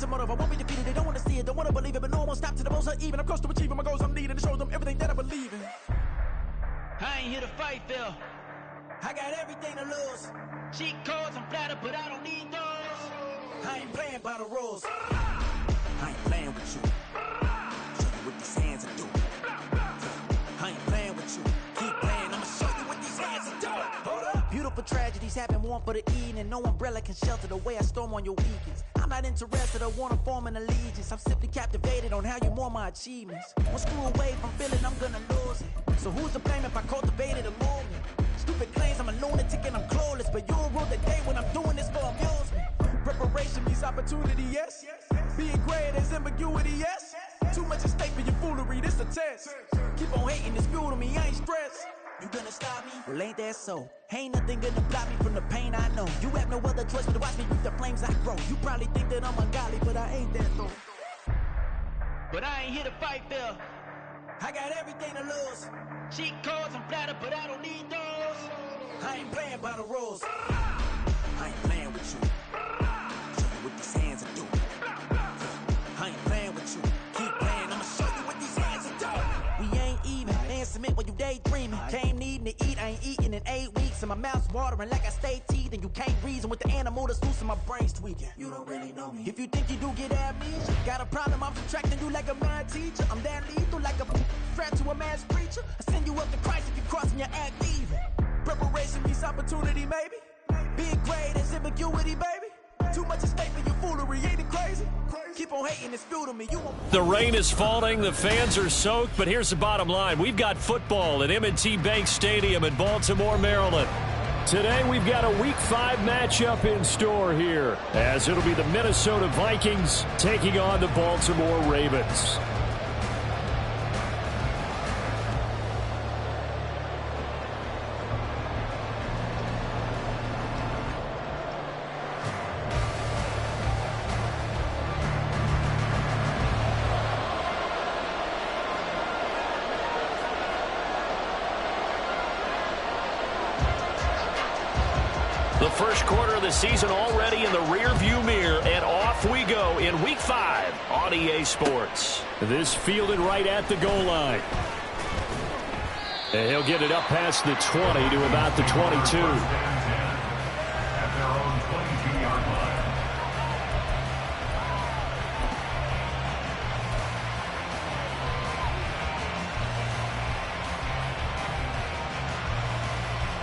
motive. I won't be defeated, they don't want to see it, don't want to believe it, but no one will stop to the most even. I'm close to achieving my goals, I'm needing to show them everything that I believe in. I ain't here to fight, Phil. I got everything to lose. Cheat codes, I'm flattered, but I don't need those. I ain't playing by the rules. I ain't playing with you. Show you what these hands are doing. I ain't playing with you. Keep playing, I'ma show you what these hands are doing. Hold up. Beautiful tragedies happen, one for the evening. No umbrella can shelter the way I storm on your weekends. I'm not interested, I wanna form an allegiance. I'm simply captivated on how you more my achievements. One screw away from feeling I'm gonna lose it. So who's to blame if I cultivated a movement? Stupid claims I'm a lunatic and I'm clueless, but you'll rule the day when I'm doing this for amusement. Preparation means opportunity, yes. Being great is ambiguity, yes. Too much at stake for your foolery, this a test. Keep on hating, it's fuel to me, I ain't stressed. You gonna stop me? Well, ain't that so? Ain't nothing gonna block me from the pain I know. You have no other choice but to watch me reap the flames I grow. You probably think that I'm ungodly, but I ain't that though. But I ain't here to fight, Phil. I got everything to lose. Cheat codes, I'm flattered, but I don't need those. I ain't playing by the rules. I ain't playing with you. Show you what these hands are doing. I ain't playing with you. Keep playing, I'ma show you what these hands are doing. We ain't even. Man, submit while you daydreaming. Came needing to eat, I ain't eating in 8 weeks. And my mouth's watering like I stay teeth. And you can't reason with the animal that's loose and my brain's tweaking. You don't really know me. If you think you do get amnesia, got a problem, I'm subtracting you like a mad teacher. I'm that lethal like a threat to a mass preacher. I send you up to Christ if you crossing your act even. Preparation means opportunity, maybe. Being great is ambiguity, baby. Too much at stake for your foolery, ain't it crazy? Keep on hating, it's fuel to me. The rain is falling, the fans are soaked, but here's the bottom line. We've got football at M&T Bank Stadium in Baltimore, Maryland. Today we've got a Week 5 matchup in store here, as it'll be the Minnesota Vikings taking on the Baltimore Ravens. The first quarter of the season already in the rearview mirror, and off we go in Week 5 on EA Sports. This fielded right at the goal line. And he'll get it up past the 20 to about the 22. At their own 22-yard line.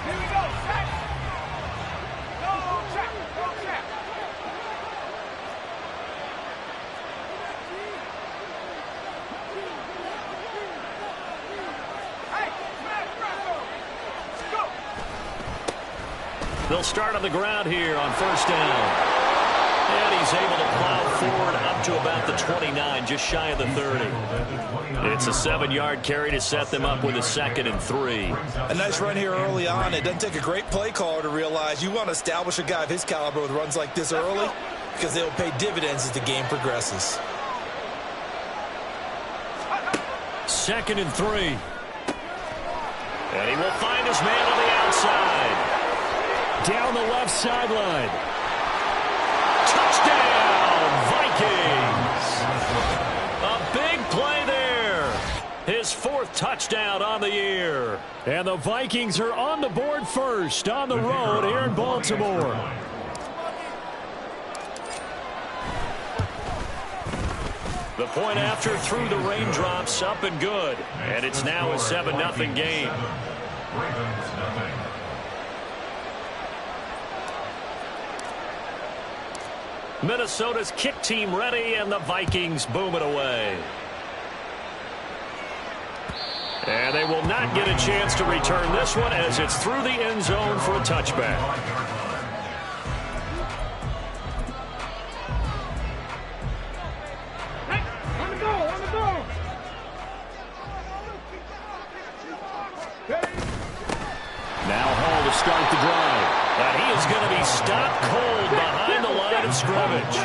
Here we go, set. Go check, go check. Hey, smash, go. They'll start on the ground here on first down. And he's able to plow forward up to about the 29, just shy of the 30. It's a 7-yard carry to set them up with a 2nd and 3. A nice run here early on. It doesn't take a great play caller to realize you want to establish a guy of his caliber with runs like this early, because they'll pay dividends as the game progresses. 2nd and 3. And he will find his man on the outside. Down the left sideline. Touchdown, Vikings! A big play there. His 4th touchdown on the year. And the Vikings are on the board first on the road here in Baltimore. The point after through the raindrops, up and good. And it's now a 7-0 game. Ravens nothing. Minnesota's kick team ready, and the Vikings boom it away. And they will not get a chance to return this one as it's through the end zone for a touchback. Hey, on the goal, on the goal. Now Hall to start the drive. And he is going to be stopped cold behind the line of scrimmage.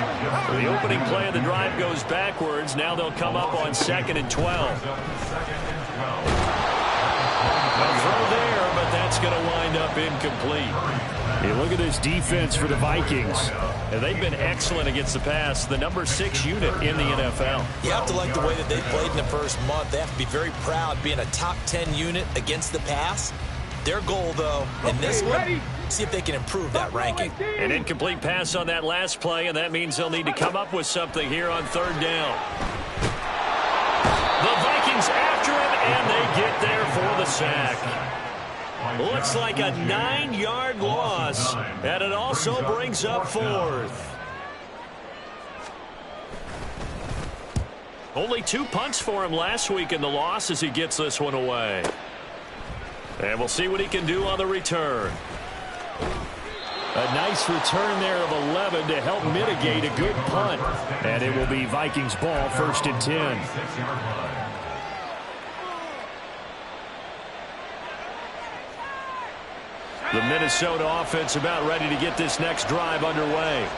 The opening play of the drive goes backwards. Now they'll come up on 2nd and 12. A throw there, but that's going to wind up incomplete. You look at this defense for the Vikings. And they've been excellent against the pass, the number 6 unit in the NFL. You have to like the way that they played in the first month. They have to be very proud being a top 10 unit against the pass. Their goal, though, in this one, see if they can improve that ranking. An incomplete pass on that last play, and that means they'll need to come up with something here on third down. The Vikings after him, and they get there for the sack. Looks like a 9-yard loss, and it also brings up fourth. Only 2 punts for him last week in the loss as he gets this one away. And we'll see what he can do on the return. A nice return there of 11 to help mitigate a good punt. And it will be Vikings ball, 1st and 10. The Minnesota offense about ready to get this next drive underway.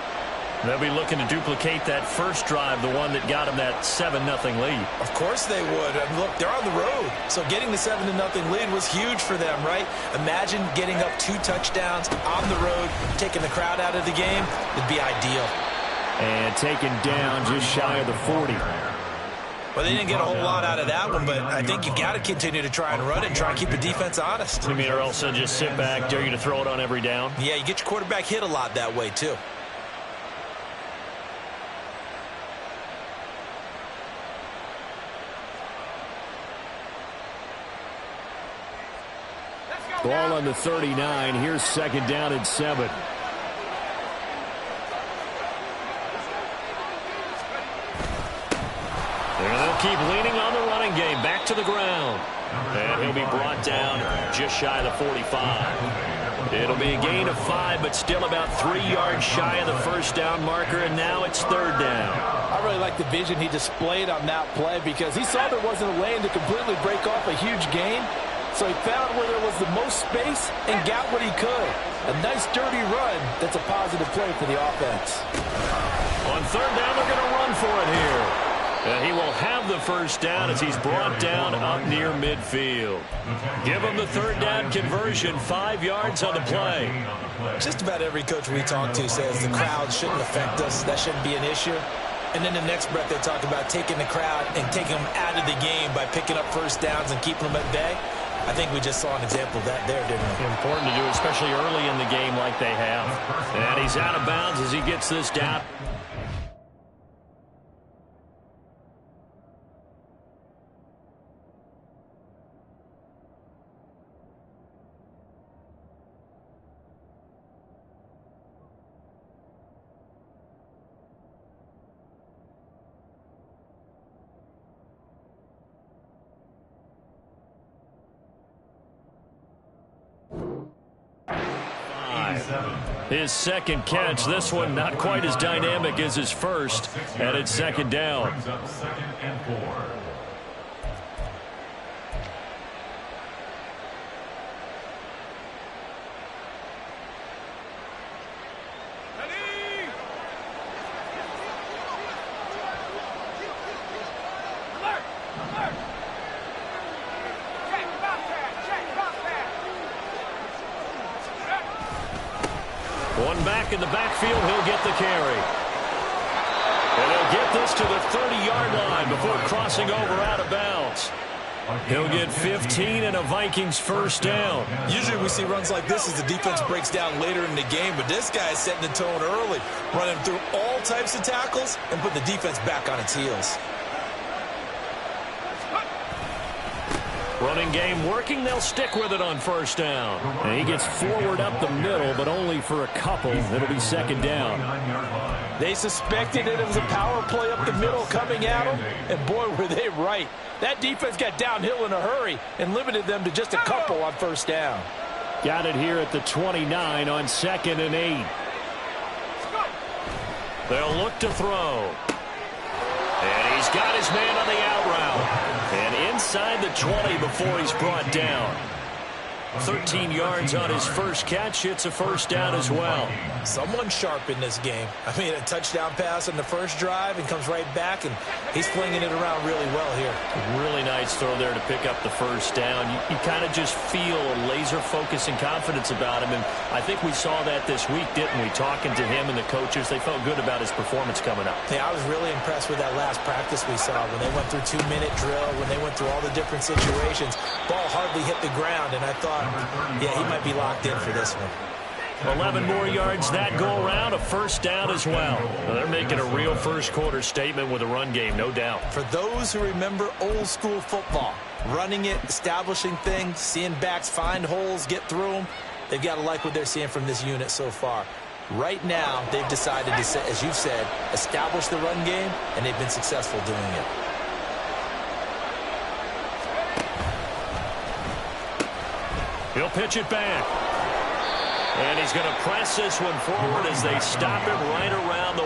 They'll be looking to duplicate that first drive, the one that got them that 7-0 lead. Of course they would. And look, they're on the road. So getting the 7-0 lead was huge for them, right? Imagine getting up 2 touchdowns on the road, taking the crowd out of the game. It'd be ideal. And taken down just shy of the 40. Well, they didn't get a whole lot out of that one, but I think you've got to continue to try and run it and try and keep the defense honest. You mean, or else they'll just sit back, dare you to throw it on every down? Yeah, you get your quarterback hit a lot that way, too. Ball on the 39. Here's 2nd down and 7. And they'll keep leaning on the running game. Back to the ground. And he'll be brought down just shy of the 45. It'll be a gain of 5, but still about 3 yards shy of the first down marker, and now it's 3rd down. I really like the vision he displayed on that play because he saw there wasn't a lane to completely break off a huge gain. So he found where there was the most space and got what he could. A nice dirty run that's a positive play for the offense. On 3rd down, they're going to run for it here. And he will have the first down as he's brought down up near midfield. Give him the 3rd down conversion, 5 yards on the play. Just about every coach we talk to says the crowd shouldn't affect us. That shouldn't be an issue. And then the next breath they talk about taking the crowd and taking them out of the game by picking up first downs and keeping them at bay. I think we just saw an example of that there, didn't we? Important to do, especially early in the game like they have. And he's out of bounds as he gets this down. His 2nd catch. This one not quite as dynamic as his first, and it's 2nd down. One back in the backfield, he'll get the carry. And he'll get this to the 30-yard line before crossing over out of bounds. He'll get 15 and a Vikings first down. Usually we see runs like this as the defense breaks down later in the game, but this guy is setting the tone early, running through all types of tackles and putting the defense back on its heels. Running game working, they'll stick with it on first down. And he gets forward up the middle, but only for a couple. It'll be 2nd down. They suspected it was a power play up the middle coming at them, and boy, were they right. That defense got downhill in a hurry and limited them to just a couple on first down. Got it here at the 29 on 2nd and 8. They'll look to throw. And he's got his man on the out route. And inside the 20 before he's brought down. 13 yards on his first catch. It's a first down as well. Someone sharp in this game. I mean, a touchdown pass on the first drive and comes right back, and he's flinging it around really well here. Really nice throw there to pick up the first down. You kind of just feel a laser focus and confidence about him, and I think we saw that this week, didn't we? Talking to him and the coaches, they felt good about his performance coming up. Yeah, I was really impressed with that last practice we saw when they went through 2-minute drill, when they went through all the different situations. Ball hardly hit the ground, and I thought, yeah, he might be locked in for this one. 11 more yards that go around, a first down as well. They're making a real first quarter statement with a run game, no doubt. For those who remember old school football, running it, establishing things, seeing backs find holes, get through them, they've got to like what they're seeing from this unit so far. Right now, they've decided to, as you've said, establish the run game, and they've been successful doing it. He'll pitch it back. And he's going to press this one forward as they stop it right around the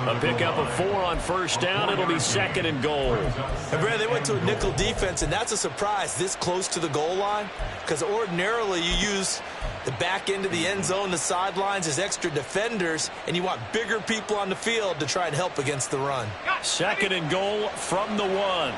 1. A pickup of 4 on first down. It'll be 2nd and goal. And Brad, they went to a nickel defense, and that's a surprise this close to the goal line, because ordinarily you use the back end of the end zone, the sidelines as extra defenders, and you want bigger people on the field to try and help against the run. 2nd and goal from the 1.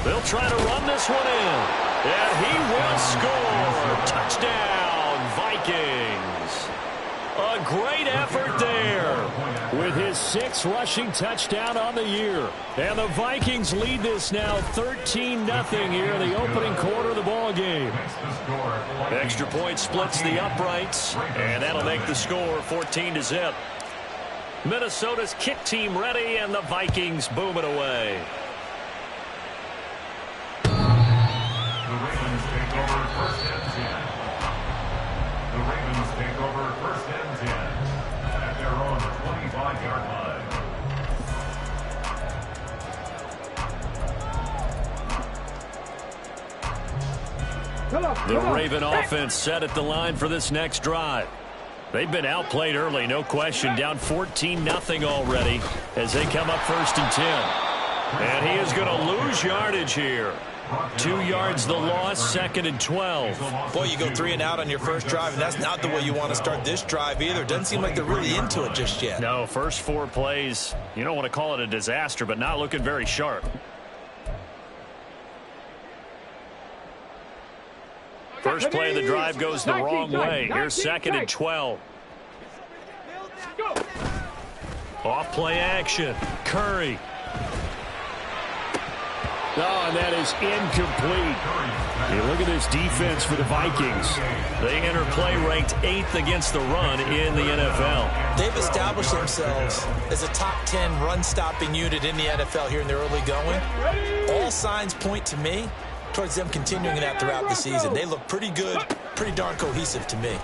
They'll try to run this one in. And he will score. Touchdown, Vikings. A great effort there with his 6th rushing touchdown on the year. And the Vikings lead this now 13-0 here in the opening quarter of the ball game. Extra point splits the uprights, and that'll make the score 14-0. Minnesota's kick team ready, and the Vikings boom it away. The Ravens take over 1st and 10. The Ravens take over 1st and 10 at their own 25-yard line. The Raven offense set at the line for this next drive. They've been outplayed early, no question. Down 14-0 already as they come up 1st and 10. And he is going to lose yardage here. 2 yards the loss, 2nd and 12. Boy, you go 3 and out on your first drive, and that's not the way you want to start this drive either. Doesn't seem like they're really into it just yet. No, first 4 plays, you don't want to call it a disaster, but not looking very sharp. First play of the drive goes the wrong way. Here's 2nd and 12. Off play action. Curry. Oh, and that is incomplete. You look at this defense for the Vikings. They enter play ranked 8th against the run in the NFL. They've established themselves as a top 10 run-stopping unit in the NFL here in the early going. All signs point to me towards them continuing that throughout the season. They look pretty good, pretty darn cohesive to me.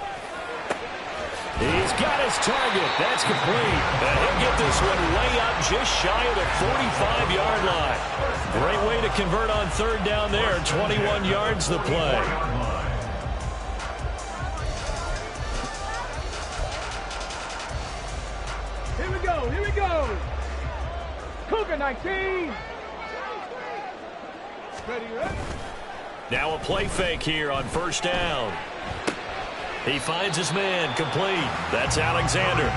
He's got his target. That's complete. And he'll get this one way up just shy of the 45-yard line. Great way to convert on 3rd down there. 21 yards the play. Here we go. Here we go. Cougar 19. Ready, ready. Now a play fake here on 1st down. He finds his man, complete. That's Alexander.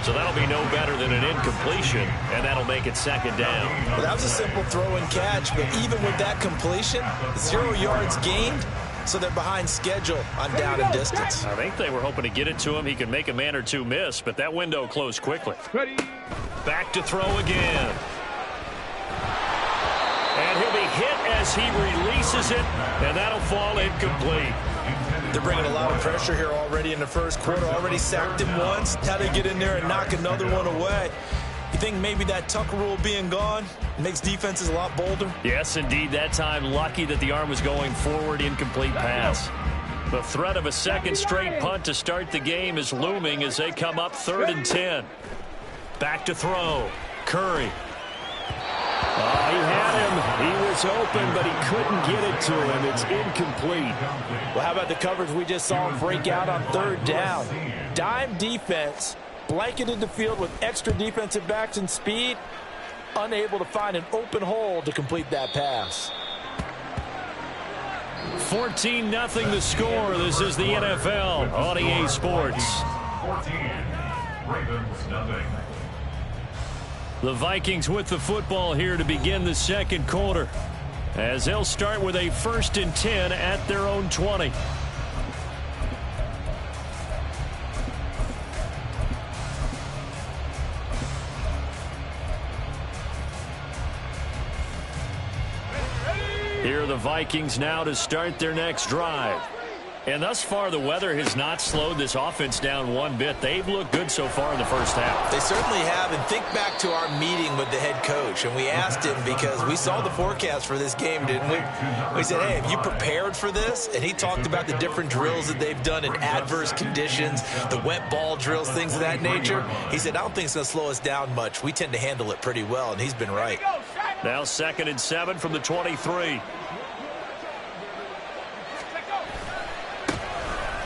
So that'll be no better than an incompletion, and that'll make it 2nd down. Well, that was a simple throw and catch, but even with that completion, 0 yards gained, so they're behind schedule on down and distance. I think they were hoping to get it to him. He could make a man or two miss, but that window closed quickly. Ready. Back to throw again. And he'll be hit as he releases it, and that'll fall incomplete. They're bringing a lot of pressure here already in the first quarter. Already sacked him once. How to get in there and knock another one away. You think maybe that Tucker rule being gone makes defenses a lot bolder? Yes, indeed. That time, lucky that the arm was going forward, incomplete pass. The threat of a 2nd straight punt to start the game is looming as they come up 3rd and 10. Back to throw. Curry. Oh, he had him. He was open, but he couldn't get it to him. It's incomplete. Well, how about the coverage we just saw him break out on 3rd down? Dime defense blanketed the field with extra defensive backs and speed, unable to find an open hole to complete that pass. 14-0 the score. This is the NFL on EA Sports. 14. Ravens nothing. The Vikings with the football here to begin the second quarter, as they'll start with a 1st and 10 at their own 20. Here are the Vikings now to start their next drive. And thus far, the weather has not slowed this offense down one bit. They've looked good so far in the first half. They certainly have. And think back to our meeting with the head coach. And we asked him, because we saw the forecast for this game, didn't we? We said, hey, have you prepared for this? And he talked about the different drills that they've done in adverse conditions, the wet ball drills, things of that nature. He said, I don't think it's going to slow us down much. We tend to handle it pretty well, and he's been right. Now 2nd and 7 from the 23.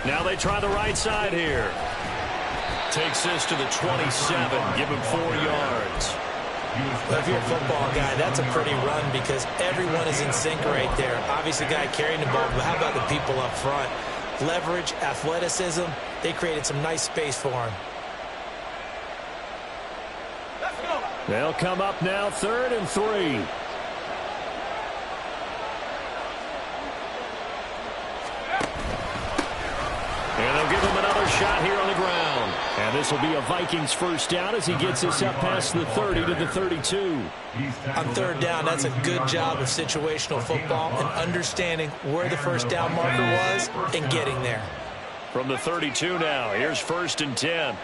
Now they try the right side here. Takes this to the 27. Give him 4 yards. Well, if you're a football guy, that's a pretty run because everyone is in sync right there. Obviously, the guy carrying the ball, but how about the people up front? Leverage, athleticism, they created some nice space for him. They'll come up now 3rd and 3. And they'll give him another shot here on the ground. And this will be a Vikings first down as he gets this up past the 30 to the 32. On 3rd down, that's a good job of situational football and understanding where the first down marker was and getting there. From the 32 now, here's 1st and 10.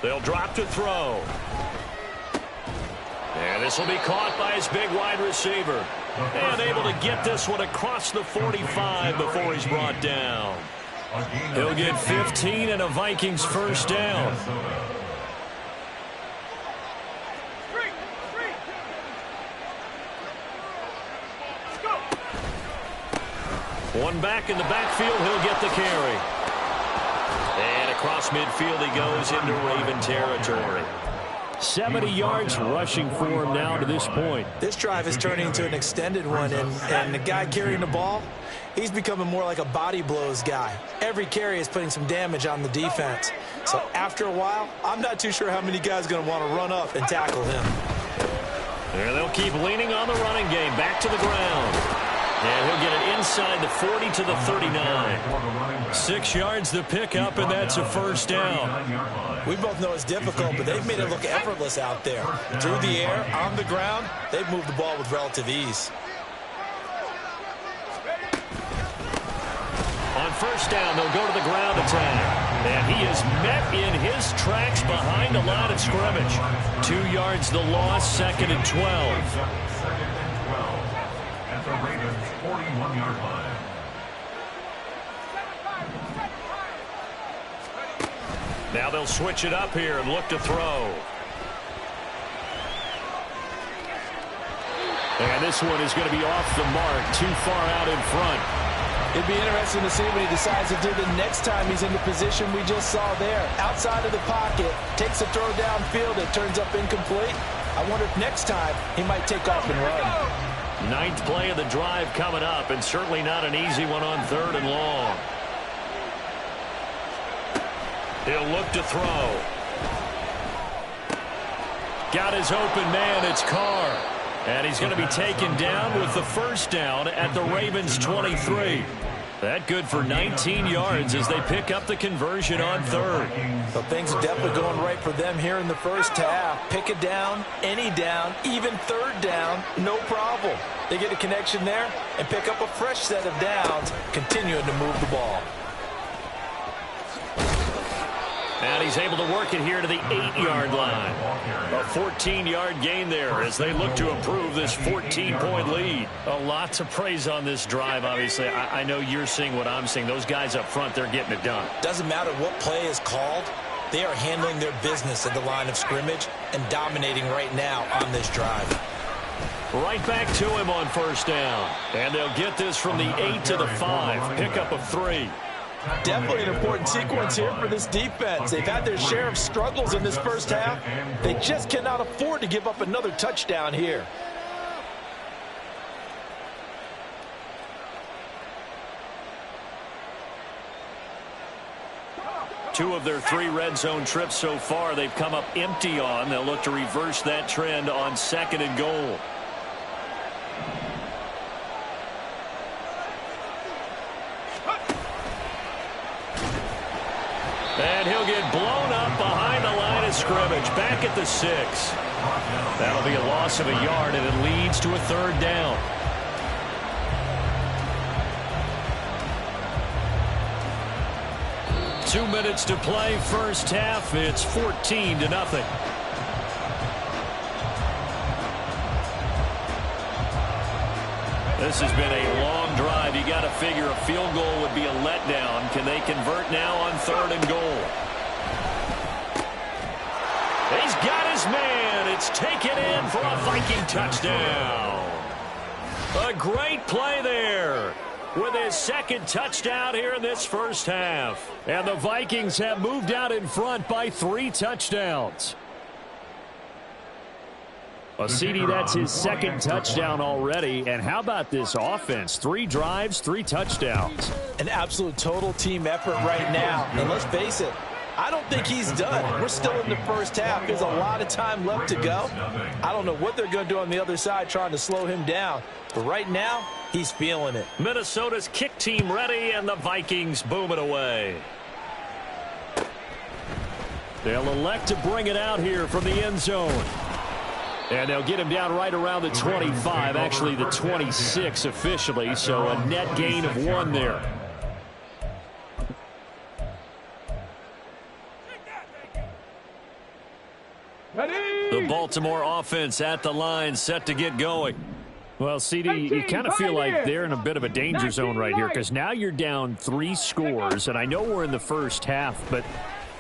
They'll drop to throw. And this will be caught by his big wide receiver. And able to get this one across the 45 before he's brought down. He'll get 15 and a Vikings first down. One back in the backfield, he'll get the carry. And across midfield he goes into Raven territory. 70 yards rushing for him now to this point. This drive is turning into an extended one, and the guy carrying the ball, he's becoming more like a body blows guy. Every carry is putting some damage on the defense. So after a while, I'm not too sure how many guys are going to want to run up and tackle him. And they'll keep leaning on the running game. Back to the ground. And he'll get it inside the 40 to the 39. 6 yards the pickup, and that's a first down. We both know it's difficult, but they've made it look effortless out there. Through the air, on the ground, they've moved the ball with relative ease. On first down, they'll go to the ground attack. And he is met in his tracks behind the line of scrimmage. 2 yards the loss, 2nd and 12. At the Ravens' 41-yard line. Now they'll switch it up here and look to throw. And this one is going to be off the mark, too far out in front. It'd be interesting to see what he decides to do the next time he's in the position we just saw there. Outside of the pocket, takes a throw downfield, it turns up incomplete. I wonder if next time he might take off and run. 9th play of the drive coming up, and certainly not an easy one on 3rd and long. He'll look to throw. Got his open man, it's Carr. And he's going to be taken down with the first down at the Ravens' 23. That good for 19 yards as they pick up the conversion on 3rd. So things are definitely going right for them here in the first half. Pick a down, any down, even 3rd down, no problem. They get a connection there and pick up a fresh set of downs, continuing to move the ball. And he's able to work it here to the 8-yard line. A 14-yard gain there as they look to improve this 14-point lead. A lot to praise on this drive, obviously. I know you're seeing what I'm seeing. Those guys up front, they're getting it done. Doesn't matter what play is called. They are handling their business at the line of scrimmage and dominating right now on this drive. Right back to him on first down. And they'll get this from the 8 to the 5. Pickup of 3. Definitely an important sequence here for this defense. They've had their share of struggles in this first half. They just cannot afford to give up another touchdown here. Two of their 3 red zone trips so far they've come up empty on. They'll look to reverse that trend on 2nd and goal. And he'll get blown up behind the line of scrimmage, back at the 6. That'll be a loss of a yard, and it leads to a 3rd down. Two minutes to play, first half. It's 14-0. This has been a long drive. You got to figure a field goal would be a letdown. Can they convert now on 3rd and goal? He's got his man. It's taken in for a Viking touchdown. A great play there with his 2nd touchdown here in this first half. And the Vikings have moved out in front by 3 touchdowns. Well, CD, that's his 2nd touchdown already. And how about this offense? 3 drives, 3 touchdowns. An absolute total team effort right now. And let's face it, I don't think he's done. We're still in the first half. There's a lot of time left to go. I don't know what they're going to do on the other side trying to slow him down. But right now, he's feeling it. Minnesota's kick team ready, and the Vikings boom it away. They'll elect to bring it out here from the end zone. And they'll get him down right around the 25, actually the 26 officially, so a net gain of 1 there. The Baltimore offense at the line, set to get going. Well, CD, you kind of feel like they're in a bit of a danger zone right here, because now you're down 3 scores, and I know we're in the first half, but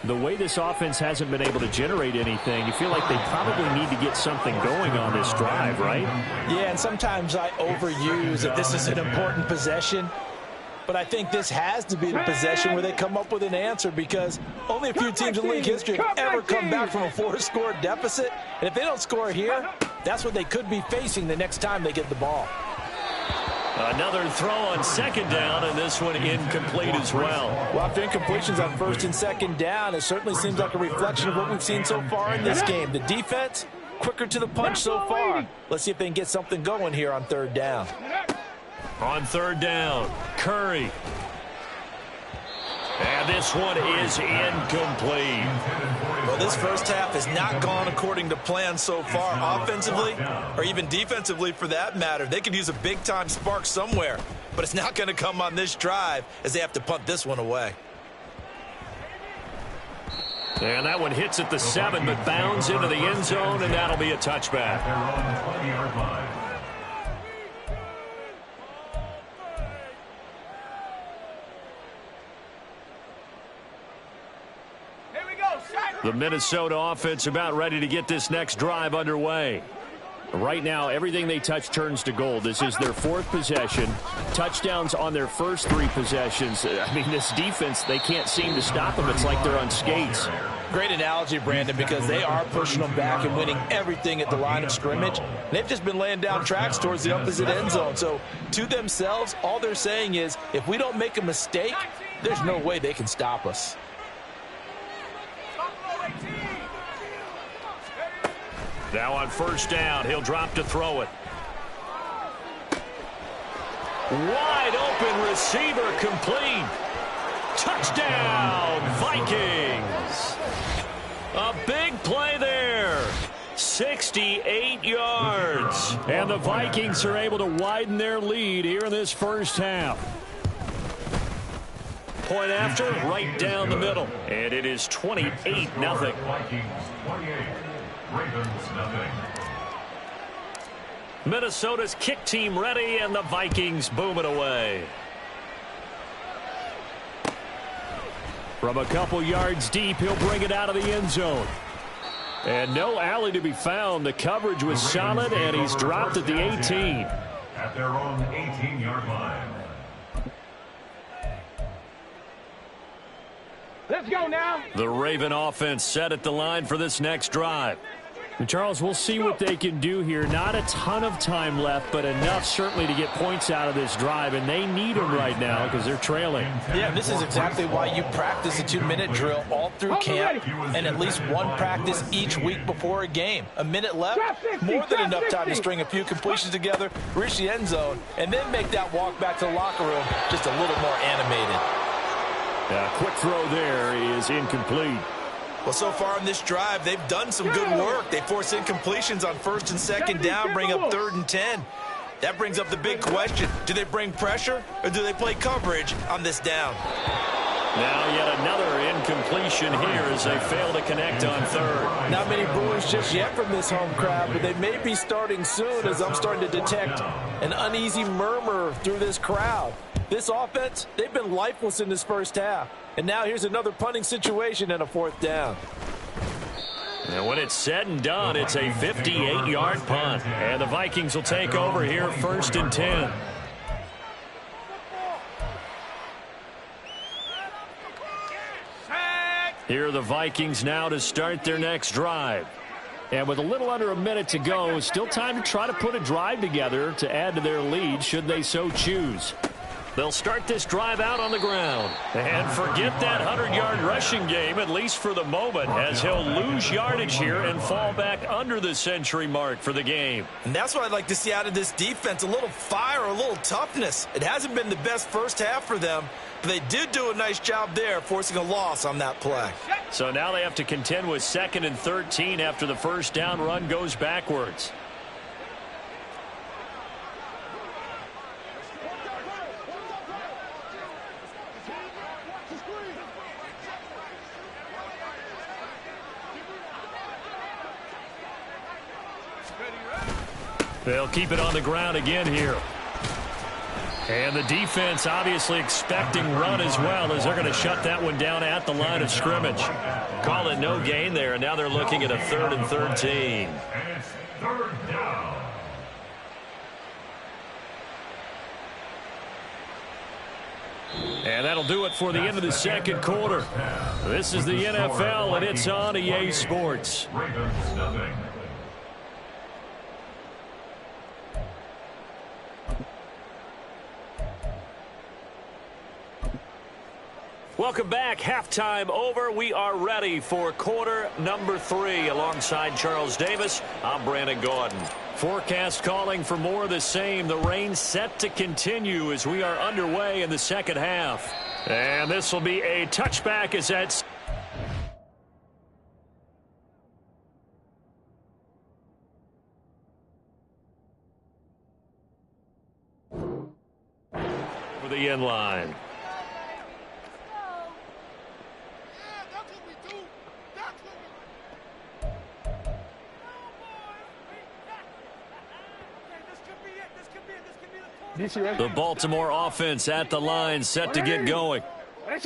the way this offense hasn't been able to generate anything, you feel like they probably need to get something going on this drive, right? Yeah, and sometimes I overuse that this is an important possession. But I think this has to be the possession where they come up with an answer, because only a few teams in league history have ever come back from a 4-score deficit. And if they don't score here, that's what they could be facing the next time they get the ball. Another throw on 2nd down, and this one incomplete as well. Well, after incompletions on 1st and 2nd down, it certainly seems like a reflection of what we've seen so far in this game. The defense, quicker to the punch so far. Let's see if they can get something going here on 3rd down. On 3rd down, Curry. And this one is incomplete. Well, this first half has not gone according to plan so far, offensively or even defensively for that matter. They could use a big-time spark somewhere, but it's not going to come on this drive as they have to punt this one away. And that one hits at the 7, but bounds into the end zone, and that'll be a touchback. They're on the 20-yard line. The Minnesota offense about ready to get this next drive underway. Right now, everything they touch turns to gold. This is their 4th possession. Touchdowns on their first 3 possessions. I mean, this defense, they can't seem to stop them. It's like they're on skates. Great analogy, Brandon, because they are pushing them back and winning everything at the line of scrimmage. They've just been laying down tracks towards the opposite end zone. So, to themselves, all they're saying is, if we don't make a mistake, there's no way they can stop us. Now on 1st down, he'll drop to throw it. Wide open receiver, complete. Touchdown, Vikings. A big play there. 68 yards. And the Vikings are able to widen their lead here in this first half. Point after, right down the middle. And it is 28-0. Vikings 28. Ravens nothing. Minnesota's kick team ready, and the Vikings boom it away. From a couple yards deep, he'll bring it out of the end zone. And no alley to be found. The coverage was solid, and he's dropped at the 18. At their own 18-yard line. Let's go now. The Raven offense set at the line for this next drive. And Charles, we'll see what they can do here. Not a ton of time left, but enough certainly to get points out of this drive, and they need them right now because they're trailing. Yeah, this is exactly why you practice a 2-minute drill all through camp and at least one practice each week before a game. A minute left, more than enough time to string a few completions together, reach the end zone, and then make that walk back to the locker room just a little more animated. A quick throw there is incomplete. Well, so far in this drive, they've done some good work. They force incompletions on 1st and 2nd down, bring up 3rd and 10. That brings up the big question. Do they bring pressure or do they play coverage on this down? Now yet another incompletion here as they fail to connect on 3rd. Not many boos just yet from this home crowd, but they may be starting soon as I'm starting to detect an uneasy murmur through this crowd. This offense, they've been lifeless in this first half. And now here's another punting situation and a 4th down. And when it's said and done, it's a 58-yard punt. And the Vikings will take over here 1st and 10. Here are the Vikings now to start their next drive. And with a little under a minute to go, still time to try to put a drive together to add to their lead should they so choose. They'll start this drive out on the ground. And forget that 100-yard rushing game, at least for the moment, as he'll lose yardage here and fall back under the century mark for the game. And that's what I'd like to see out of this defense, a little fire, a little toughness. It hasn't been the best first half for them, but they did do a nice job there forcing a loss on that play. So now they have to contend with 2nd and 13 after the first down run goes backwards. They'll keep it on the ground again here. And the defense obviously expecting run as well, as they're going to shut that one down at the line of scrimmage. Call it no gain there, and now they're looking at a 3rd and 13. And it's 3rd down. And that'll do it for the end of the second quarter. This is the NFL, and it's on EA Sports. Ravens nothing. Welcome back. Halftime over. We are ready for quarter number 3. Alongside Charles Davis, I'm Brandon Gordon. Forecast calling for more of the same. The rain set to continue as we are underway in the second half. And this will be a touchback as that's for the end line. The Baltimore offense at the line, set to get going.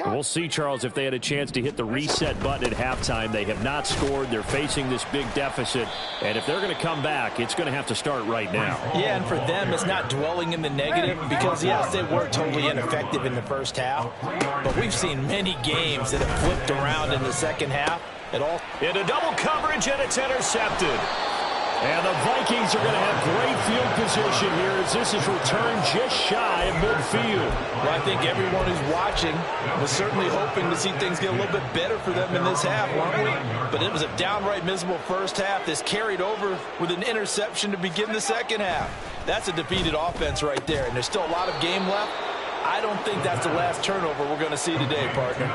We'll see, Charles, if they had a chance to hit the reset button at halftime. They have not scored. They're facing this big deficit. And if they're going to come back, it's going to have to start right now. Yeah, and for them, it's not dwelling in the negative because, yes, they were totally ineffective in the first half. But we've seen many games that have flipped around in the second half. Into double coverage, and it's intercepted. And the Vikings are going to have great field position here as this is returned just shy of midfield. Well, I think everyone who's watching was certainly hoping to see things get a little bit better for them in this half, weren't we? But it was a downright miserable first half. This carried over with an interception to begin the second half. That's a defeated offense right there, and there's still a lot of game left. I don't think that's the last turnover we're going to see today, partner.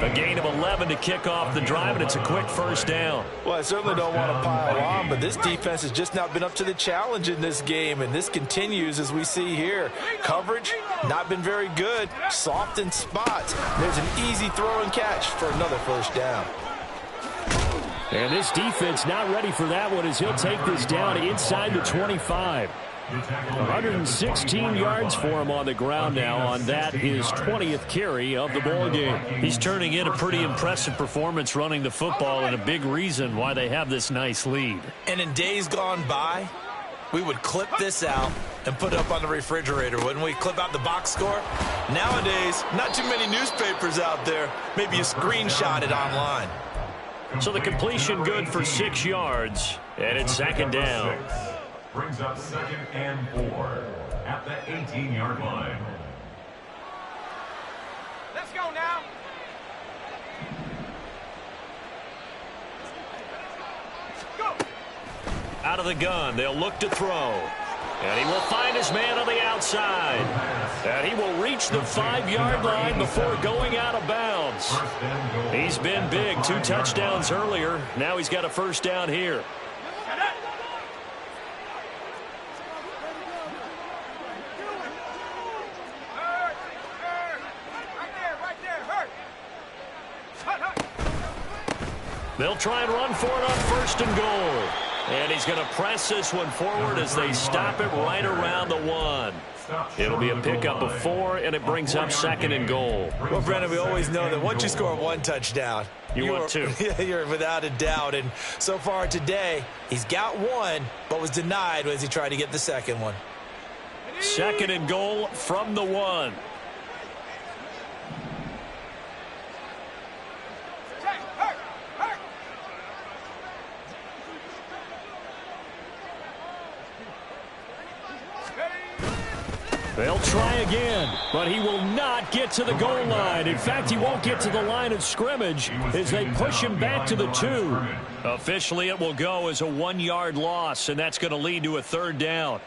A gain of 11 to kick off the drive, and it's a quick first down. Well, I certainly don't want to pile on, but this defense has just not been up to the challenge in this game, and this continues as we see here. Coverage, not been very good. Soft in spots. There's an easy throw and catch for another first down. And this defense not ready for that one as he'll take this down inside the 25. 116 yards for him on the ground now on that, his 20th carry of the ball game. He's turning in a pretty impressive performance running the football, and a big reason why they have this nice lead. And in days gone by, we would clip this out and put it up on the refrigerator, wouldn't we? Clip out the box score. Nowadays, not too many newspapers out there. Maybe you screenshot it online. So the completion good for 6 yards, and it's second down. Brings up 2nd and 4 at the 18-yard line. Let's go now. Go. Out of the gun, they'll look to throw. And he will find his man on the outside. And he will reach the 5-yard line before going out of bounds. He's been big, 2 touchdowns earlier. Now he's got a first down here. They'll try and run for it on 1st and goal. And he's going to press this one forward as they stop it right around the 1. It'll be a pickup of 4, and it brings up 2nd and goal. Well, Brendan, we always know that once you score 1 touchdown, you want 2. Yeah, you're without a doubt. And so far today, he's got 1, but was denied as he tried to get the 2nd one. 2nd and goal from the 1. They'll try again, but he will not get to the goal line. In fact, he won't get to the line of scrimmage as they push him back to the 2. Officially, it will go as a 1-yard loss, and that's going to lead to a 3rd down.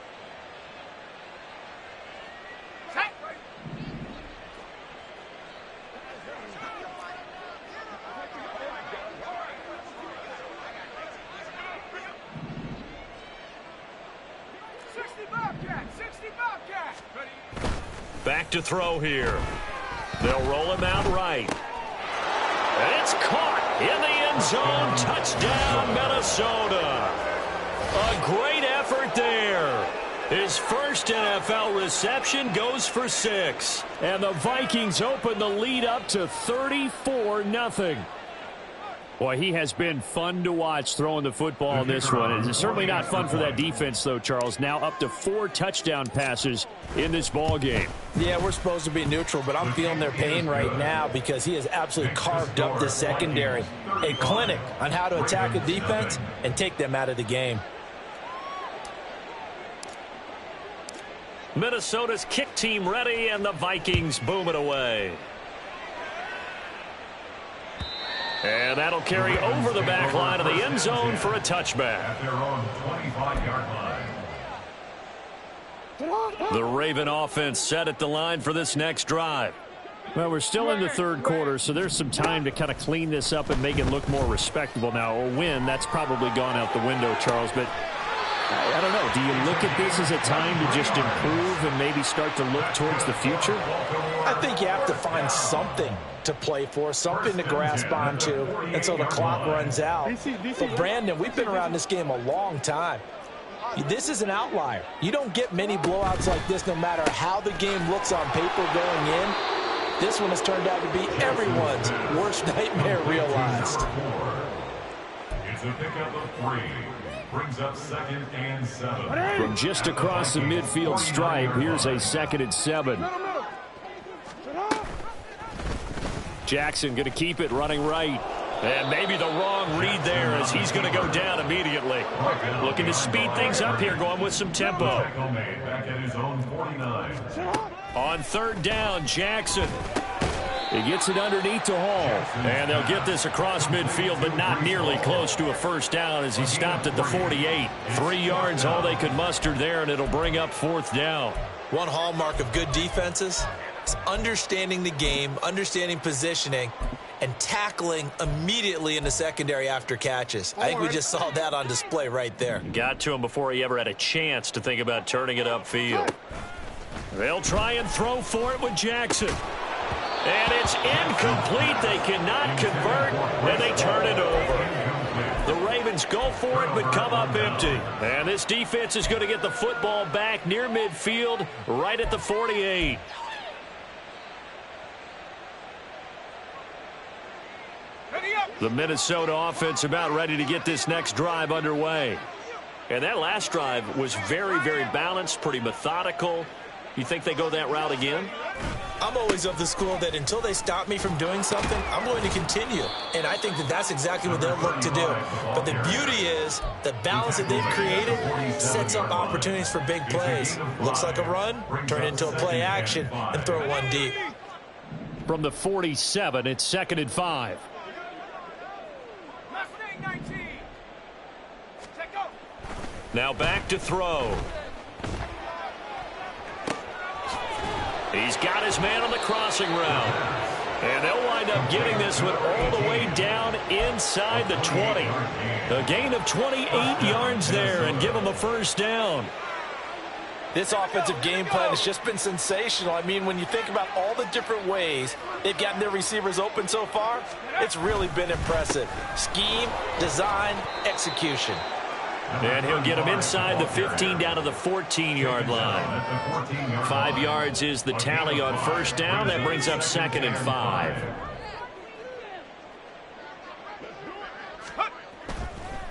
Back to throw here. They'll roll him out right. And it's caught in the end zone. Touchdown, Minnesota. A great effort there. His first NFL reception goes for 6. And the Vikings open the lead up to 34-0. Boy, he has been fun to watch throwing the football in this one. It's certainly not fun for that defense, though, Charles. Now up to 4 touchdown passes in this ball game. Yeah, we're supposed to be neutral, but I'm feeling their pain right now because he has absolutely carved up the secondary. A clinic on how to attack a defense and take them out of the game. Minnesota's kick team ready, and the Vikings boom it away. And that'll carry over the back line of the end zone for a touchback. At their own 25-yard line. The Raven offense set at the line for this next drive. Well, we're still in the 3rd quarter, so there's some time to kind of clean this up and make it look more respectable now. A win, that's probably gone out the window, Charles, but I don't know. Do you look at this as a time to just improve and maybe start to look towards the future? I think you have to find something to play for, something to grasp onto until the clock runs out. But, Brandon, we've been around this game a long time. This is an outlier. You don't get many blowouts like this no matter how the game looks on paper going in. This one has turned out to be everyone's worst nightmare realized. It's a pickup of 3. Brings up 2nd and 7. From just across the midfield stripe, here's a 2nd and 7. Jackson going to keep it running right. And maybe the wrong read there as he's going to go down immediately. Looking to speed things up here, going with some tempo. Back at his own 49. On 3rd down, Jackson. He gets it underneath to Hall. And they'll get this across midfield, but not nearly close to a first down as he stopped at the 48. 3 yards, all they could muster there, and it'll bring up 4th down. One hallmark of good defenses is understanding the game, understanding positioning, and tackling immediately in the secondary after catches. I think we just saw that on display right there. Got to him before he ever had a chance to think about turning it upfield. They'll try and throw for it with Jackson. And it's incomplete. They cannot convert, and they turn it over. The Ravens Falcons go for it but come up empty. And this defense is going to get the football back near midfield, right at the 48. The Minnesota offense about ready to get this next drive underway. And that last drive was very, very balanced, pretty methodical. You think they go that route again? I'm always of the school that until they stop me from doing something, I'm going to continue. And I think that that's exactly what they'll look to do. But the beauty is the balance that they've created sets up opportunities for big plays. Looks like a run, turn it into a play action, and throw one deep. From the 47, it's 2nd and 5. Now back to throw. He's got his man on the crossing route. And they'll wind up getting this one all the way down inside the 20. A gain of 28 yards there and give them a first down. This offensive game plan has just been sensational. I mean, when you think about all the different ways they've gotten their receivers open so far, it's really been impressive. Scheme, design, execution. And he'll get him inside the 15 down to the 14-yard line. 5 yards is the tally on first down. That brings up 2nd and 5.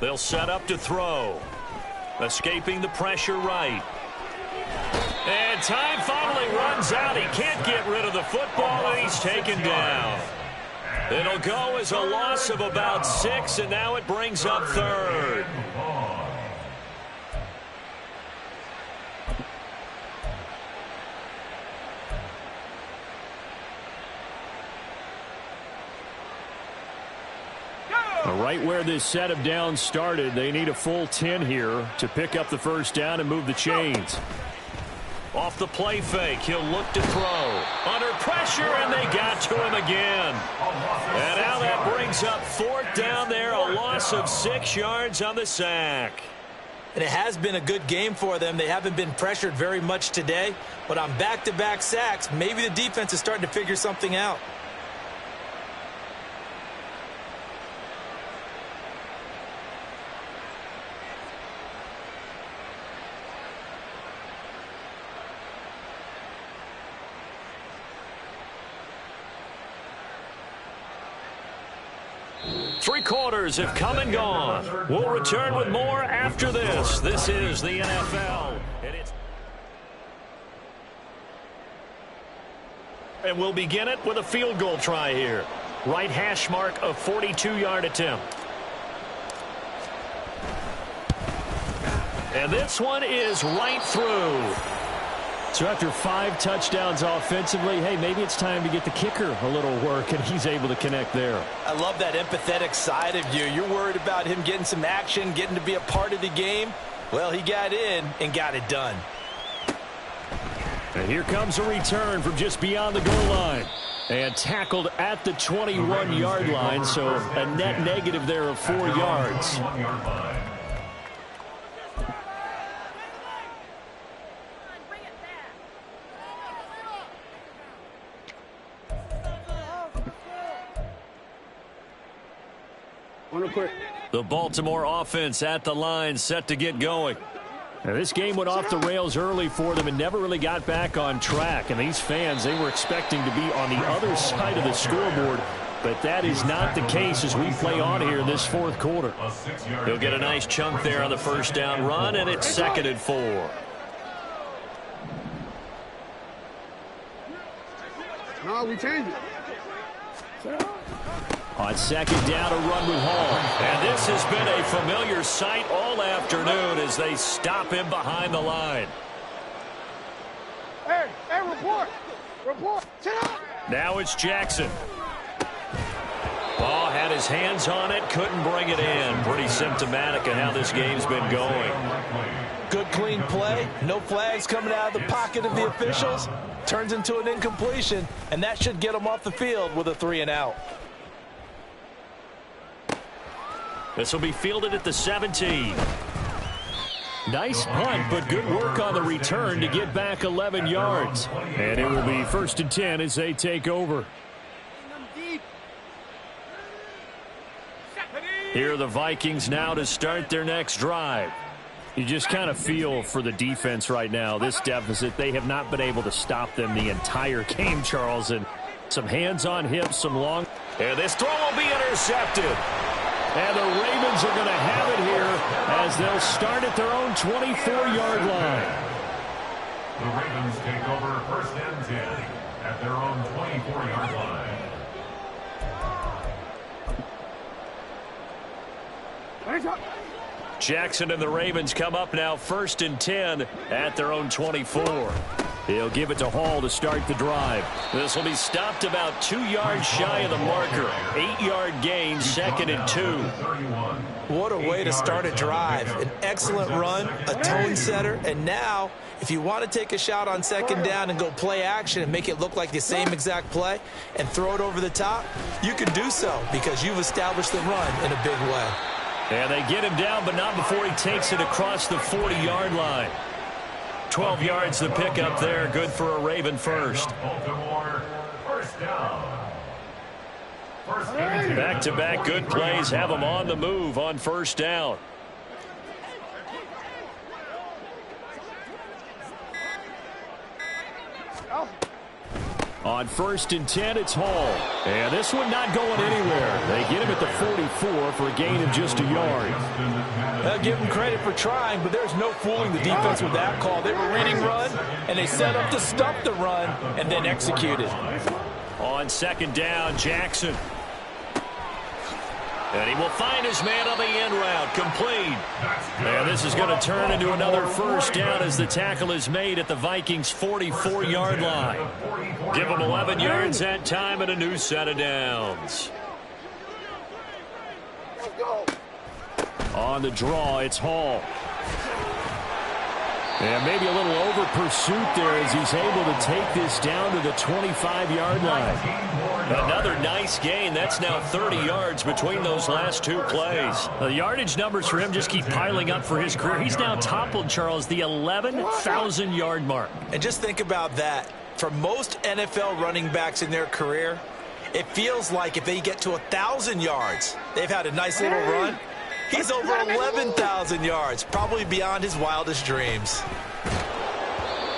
They'll set up to throw. Escaping the pressure right. And time finally runs out. He can't get rid of the football, and he's taken down. It'll go as a loss of about 6, and now it brings up 3rd. Right where this set of downs started, they need a full 10 here to pick up the first down and move the chains. Off the play fake, he'll look to throw. Under pressure, and they got to him again. And now that brings up 4th down there, a loss of 6 yards on the sack. And it has been a good game for them. They haven't been pressured very much today, but on back-to-back sacks, maybe the defense is starting to figure something out. Three quarters have come and gone. We'll return with more after this. This is the NFL. And we'll begin it with a field goal try here. Right hash mark of 42-yard attempt. And this one is right through. So after 5 touchdowns offensively, hey, maybe it's time to get the kicker a little work, and he's able to connect there. I love that empathetic side of you. You're worried about him getting some action, getting to be a part of the game. Well, he got in and got it done. And here comes a return from just beyond the goal line. And tackled at the 21-yard line, so a net negative there of 4 yards. The Baltimore offense at the line, set to get going. Now, this game went off the rails early for them and never really got back on track. And these fans, they were expecting to be on the other side of the scoreboard. But that is not the case as we play on here in this 4th quarter. He'll get a nice chunk there on the first down run, and it's 2nd and 4. No, we changed it. On 2nd down, a run with Hall. And this has been a familiar sight all afternoon as they stop him behind the line. Hey, report. Report. Now it's Jackson. Ball had his hands on it, couldn't bring it in. Pretty symptomatic of how this game's been going. Good, clean play. No flags coming out of the pocket of the officials. Turns into an incompletion, and that should get them off the field with a 3 and out. This will be fielded at the 17. Nice punt, but good work on the return to get back 11 yards. And it will be 1st and 10 as they take over. Here are the Vikings now to start their next drive. You just kind of feel for the defense right now, this deficit. They have not been able to stop them the entire game, Charles. And some hands on hips, some long. And this throw will be intercepted. And the Ravens are going to have it here as they'll start at their own 24-yard line. The Ravens take over first and 10 at their own 24-yard line. Jackson and the Ravens come up now first and 10 at their own 24. He'll give it to Hall to start the drive. This will be stopped about 2 yards shy of the marker. 8-yard gain, second and 2. What a way to start a drive. An excellent run, a tone setter, and now if you want to take a shot on second down and go play action and make it look like the same exact play and throw it over the top, you can do so because you've established the run in a big way. And they get him down, but not before he takes it across the 40-yard line. 12 yards the pickup there. Good for a Raven first. Baltimore, first down. Back-to-back good plays have them on the move on first down. On first and 10, it's Hall. And this one not going anywhere. They get him at the 44 for a gain of just a yard. I'll give them credit for trying, but there's no fooling the defense with that call. They were reading run, and they set up to stop the run and then executed. On second down, Jackson. And he will find his man on the end route, complete. And this is going to turn into another first down as the tackle is made at the Vikings' 44-yard line. Give them 11 yards that time and a new set of downs. On the draw, it's Hall. And maybe a little over pursuit there as he's able to take this down to the 25-yard line. Another nice gain. That's now 30 yards between those last two plays. The yardage numbers for him just keep piling up for his career. He's now toppled, Charles, the 11,000-yard mark. And just think about that. For most NFL running backs in their career, it feels like if they get to 1,000 yards, they've had a nice little run. He's over 11,000 yards, probably beyond his wildest dreams.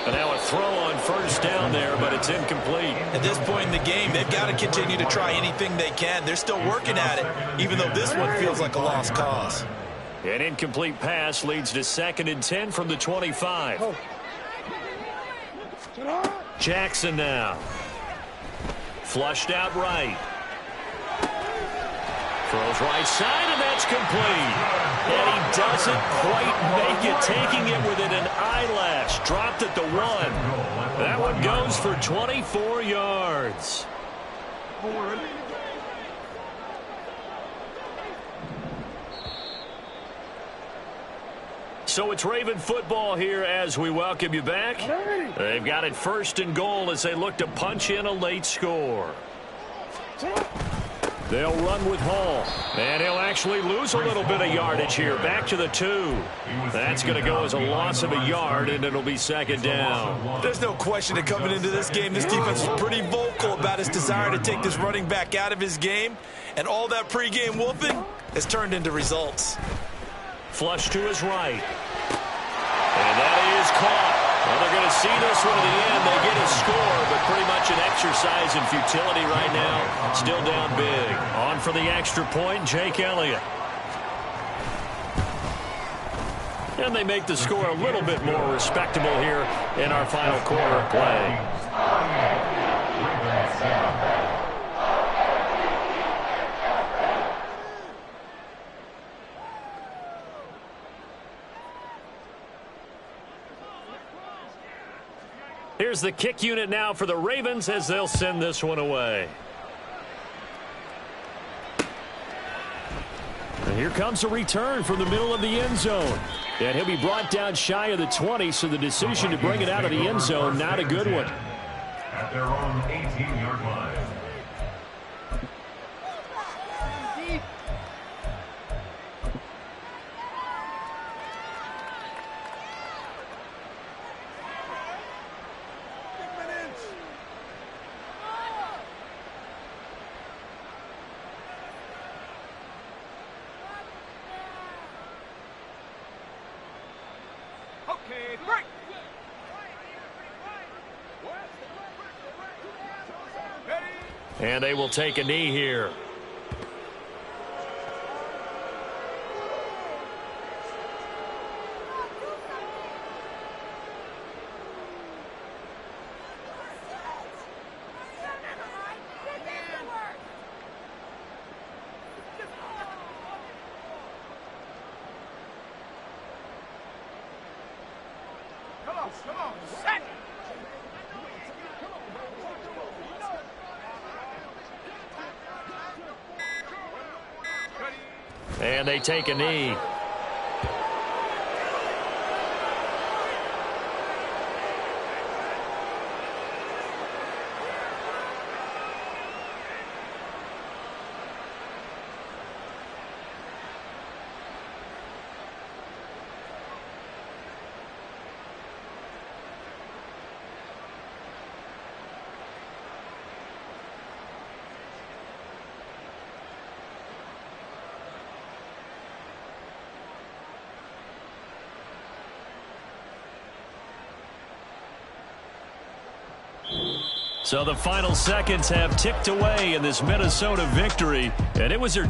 And now a throw on first down there, but it's incomplete. At this point in the game, they've got to continue to try anything they can. They're still working at it, even though this one feels like a lost cause. An incomplete pass leads to second and 10 from the 25. Jackson now. Flushed out right. Throws right side, and that's complete. And he doesn't quite make it, taking it within an eyelash. Dropped at the 1. That one goes for 24 yards. So it's Raven football here as we welcome you back. They've got it first and goal as they look to punch in a late score. They'll run with Hall, and he'll actually lose a little bit of yardage here. Back to the 2. That's going to go as a loss of a yard, and it'll be second down. There's no question that coming into this game, this defense is pretty vocal about its desire to take this running back out of his game, and all that pregame wolfing has turned into results. Flush to his right. And that is caught. Well, they're going to see this one at the end. They get a score, but pretty much an exercise in futility right now. Still down big. On for the extra point, Jake Elliott. And they make the score a little bit more respectable here in our final quarter of play. Here's the kick unit now for the Ravens as they'll send this one away. And here comes a return from the middle of the end zone. And he'll be brought down shy of the 20, so the decision to bring it out of the end zone, not a good one. At their own 18-yard line. Okay, break. And they will take a knee here. Come on, set. And they take a knee. So the final seconds have ticked away in this Minnesota victory, and it was their